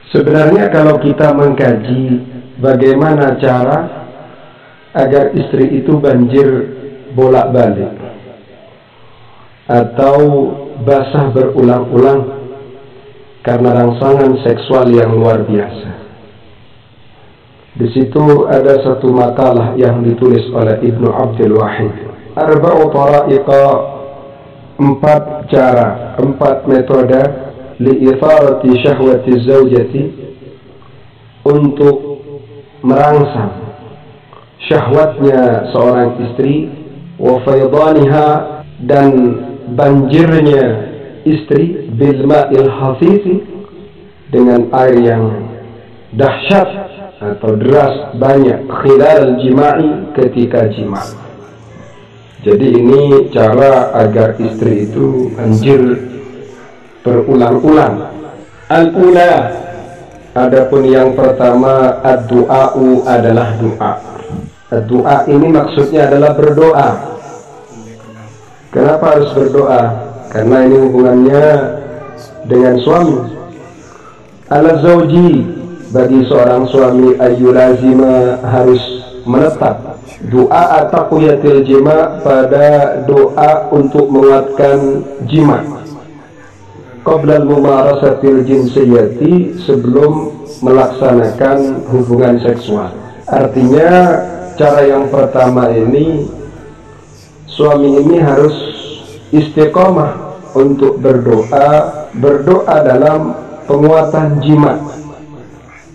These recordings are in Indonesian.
Sebenarnya kalau kita mengkaji bagaimana cara agar istri itu banjir bolak-balik atau basah berulang-ulang karena rangsangan seksual yang luar biasa. Di situ ada satu makalah yang ditulis oleh Ibnu Abdul Wahid. Arba'u tara'iqa, 4 cara, 4 metode li'itharati syahwati zawjati, untuk merangsang syahwatnya seorang istri, wa faydaniha, dan banjirnya istri, bil ma'il hafifi, dengan air yang dahsyat atau deras banyak, khilal jima'i, ketika jima'. Jadi ini cara agar istri itu banjir berulang-ulang. Al-ula, adapun yang pertama, ad-du'a'u, adalah doa. Ad-du'a ini maksudnya adalah berdoa. Kenapa harus berdoa? Karena ini hubungannya dengan suami. Ala zawji, bagi seorang suami, ayyulazima, harus menetap doa taqwiyatil jima', pada doa untuk menguatkan jima', qabla mumarasatil jinsiyati, sebelum melaksanakan hubungan seksual. Artinya cara yang pertama ini, suami ini harus istiqomah untuk berdoa dalam penguatan jima'.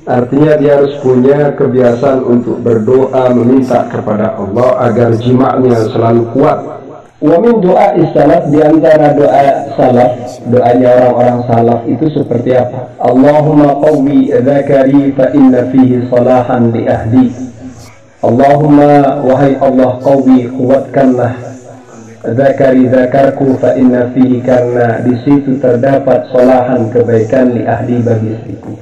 Artinya dia harus punya kebiasaan untuk berdoa, meminta kepada Allah agar jima'nya selalu kuat. Wa min doa salaf, di antara doa salaf, doanya orang-orang salaf itu seperti apa? Allahumma qawwi dzakari fa inna fihi salahan li ahli. Allahumma, wahai Allah, qawwi, kuatkanlah, dzakari, dzakarku, fa inna fihi, karena di situ terdapat salahan, kebaikan, li ahli, bagi istriku.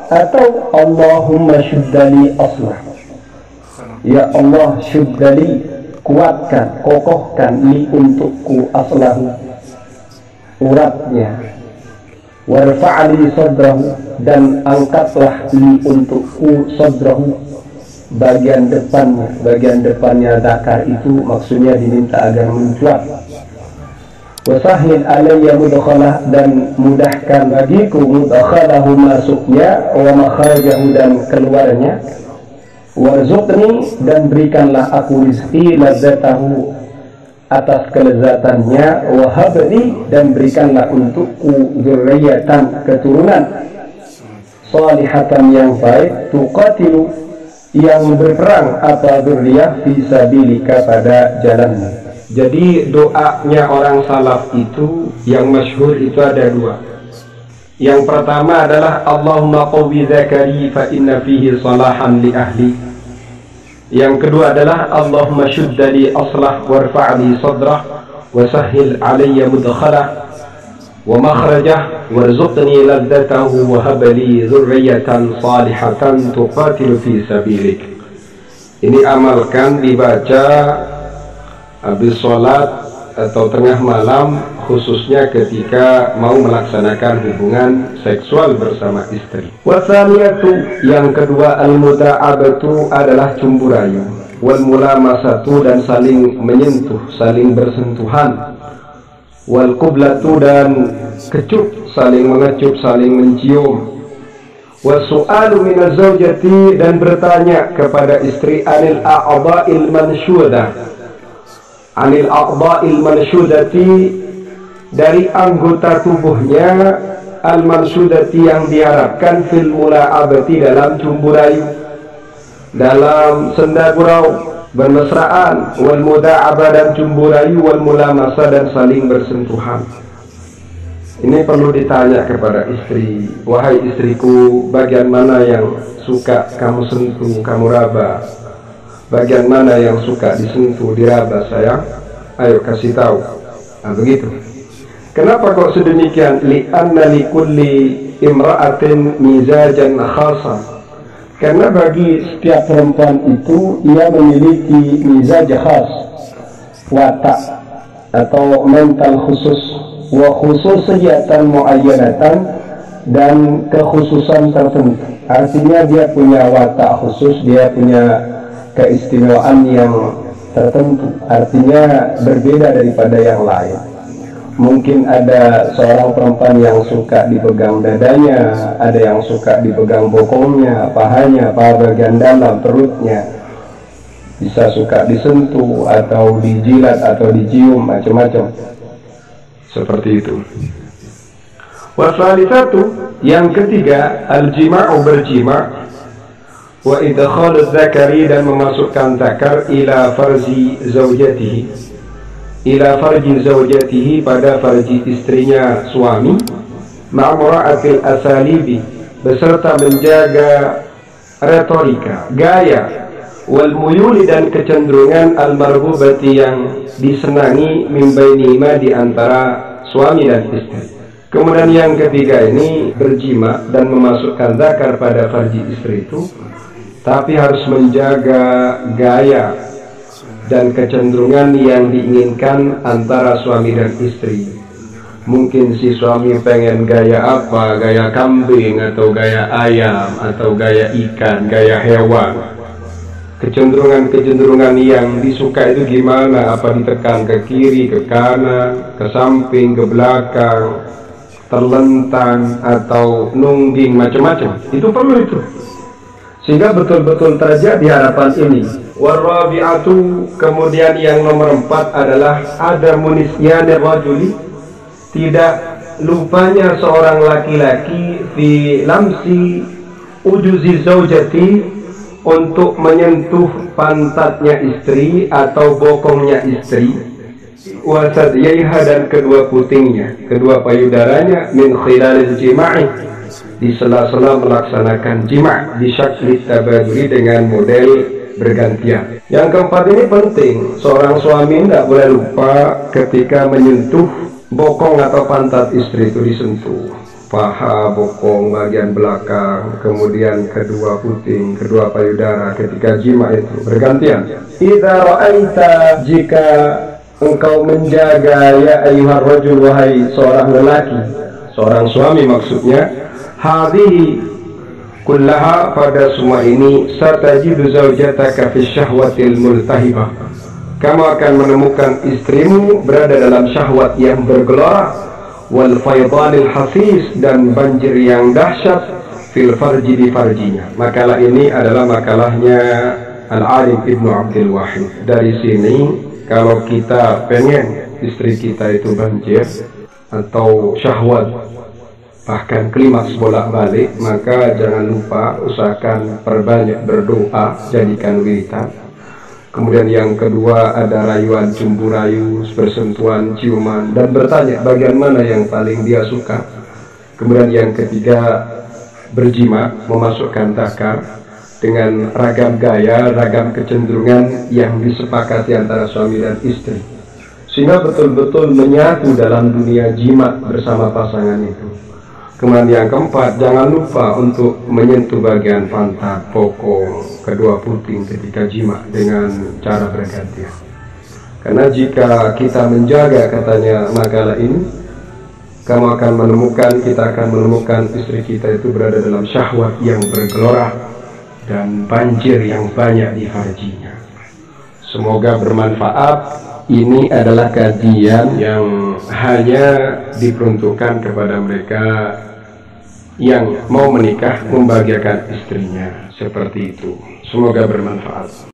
Atau Allahumma syuddali aslah, ya Allah, syuddali, kuatkan, kokohkan, li, untukku, aslahu, uratnya, warfa'li sadrahu, dan angkatlah, li, untukku, sadrahu, bagian depannya zakar itu maksudnya diminta agar mencuat. Wasahil alayya mudkhalah, dan mudahkan bagiku mudkhalahu, masuknya, wa makhrajahu, dan keluarnya. Warzuqni, dan berikanlah aku rizki, ladzatahu, atas kelezatannya, wa habli, dan berikanlah untukku dzurriyyatan, keturunan, salihatan, yang baik, tuqatilu, yang berperang, apa, dzurriyyah, fi sabilika, pada jalanmu. Jadi doanya orang salaf itu yang masyhur itu ada 2. Yang pertama adalah Allahumma qawwi dzakari fa inna fihi salahan li ahli. Yang kedua adalah Allahumma syuddali aslah warfa'li sadrah wa sahhil alayya mudkhalah wa makhrajah warzuqni ladzatahu wa habli dzurriyyatan salihatan tuqatilu fi sabilik. Ini amalkan, dibaca habis sholat atau tengah malam, khususnya ketika mau melaksanakan hubungan seksual bersama istri. Wasaniyatu, yang kedua, al-muda'abatu, adalah cumbu rayu. Wal mulamasatu, dan saling menyentuh, saling bersentuhan. Wal qublatu, dan kecup, saling mengecup, saling mencium. Wasu'alu minaz zawjati, dan bertanya kepada istri, anil a'dha'il manshudah, anil a'dha'il mansyudati, dari anggota tubuhnya, al mansyudati, yang diharapkan, fil mula'abati, dalam cumbu rayu, dalam senda gurau, bermesraan, wal muda'abah, dan cumbu rayu, wal mulamasa, dan saling bersentuhan. Ini perlu ditanya kepada istri, wahai istriku, bagian mana yang suka kamu sentuh, kamu raba? Bagian mana yang suka disentuh, diraba, sayang? Ayo kasih tahu. Nah, begitu. Kenapa kok sedemikian? Li'anna likulli imra'atin mizajan khasa. Karena bagi setiap perempuan itu, ia memiliki mizaj khas, watak atau mental khusus, wa khususiyatan muayyanatan, dan kekhususan tertentu. Artinya dia punya watak khusus, dia punya keistimewaan yang tertentu. Artinya berbeda daripada yang lain. Mungkin ada seorang perempuan yang suka dipegang dadanya, ada yang suka dipegang bokongnya, pahanya, paha bagian dalam, perutnya. Bisa suka disentuh atau dijilat atau dicium, macam-macam. Seperti itu. Wasalitsatu, yang ketiga, al-jima'u berjima', wa idkhaluz zakari, dan memasukkan zakar ila farji zaujatihi, ila farji zaujatihi, pada farji istrinya suami, ma'mura'atil asalibi, beserta menjaga retorika, gaya, wal muyuli, dan kecenderungan al-marbubati, yang disenangi, min bainihima, di antara suami dan istri. Kemudian yang ketiga ini berjima dan memasukkan zakar pada farji istri itu, tapi harus menjaga gaya dan kecenderungan yang diinginkan antara suami dan istri. Mungkin si suami pengen gaya apa, gaya kambing atau gaya ayam atau gaya ikan, gaya hewan. Kecenderungan-kecenderungan yang disuka itu gimana? Apa ditekan ke kiri, ke kanan, ke samping, ke belakang, terlentang atau nungging, macam-macam. Itu perlu itu, sehingga betul-betul terjadi harapan ini. Warabi'atu, kemudian yang nomor 4 adalah ada munisyanir rajuli, tidak lupanya seorang laki-laki fi lamsi ujuzi zaujati, untuk menyentuh pantatnya istri atau bokongnya istri, wasadiyaiha, dan kedua putingnya, kedua payudaranya, min khilalil jima'i, di sela-sela melaksanakan jima' di syakli tabaduli, dengan model bergantian. Yang keempat ini penting, seorang suami tidak boleh lupa ketika menyentuh bokong atau pantat istri itu disentuh, paha, bokong, bagian belakang, kemudian kedua puting, kedua payudara, ketika jima itu bergantian. Idza ra'aita, jika engkau menjaga, ya ayyuhar rajul, wahai seorang lelaki, seorang suami maksudnya, hadhihi kullaha, pada semua ini, satajidu zaujataka fi syahwatil multahibah, kamu akan menemukan istrimu berada dalam syahwat yang bergelora, wal faydanil hafiz, dan banjir yang dahsyat, fil farji, di farjinya. Makalah ini adalah makalahnya Al-Arif Ibnu Abdul Wahid. Dari sini, kalau kita pengen istri kita itu banjir atau syahwat, bahkan klimaks bolak-balik, maka jangan lupa usahakan perbanyak berdoa, jadikan wiridan. Kemudian yang kedua ada rayuan, cumbu rayu, bersentuhan, ciuman, dan bertanya bagian mana yang paling dia suka. Kemudian yang ketiga berjima, memasukkan zakar dengan ragam gaya, ragam kecenderungan yang disepakati antara suami dan istri, sehingga betul-betul menyatu dalam dunia jima bersama pasangan itu. Kemudian yang keempat, jangan lupa untuk menyentuh bagian pantat, bokong, kedua puting ketika jima dengan cara bergantian. Karena jika kita menjaga, katanya makalah ini, kamu akan menemukan, kita akan menemukan istri kita itu berada dalam syahwat yang bergelora dan banjir yang banyak di farjinya. Semoga bermanfaat. Ini adalah kajian yang hanya diperuntukkan kepada mereka yang mau menikah, membahagiakan istrinya, seperti itu. Semoga bermanfaat.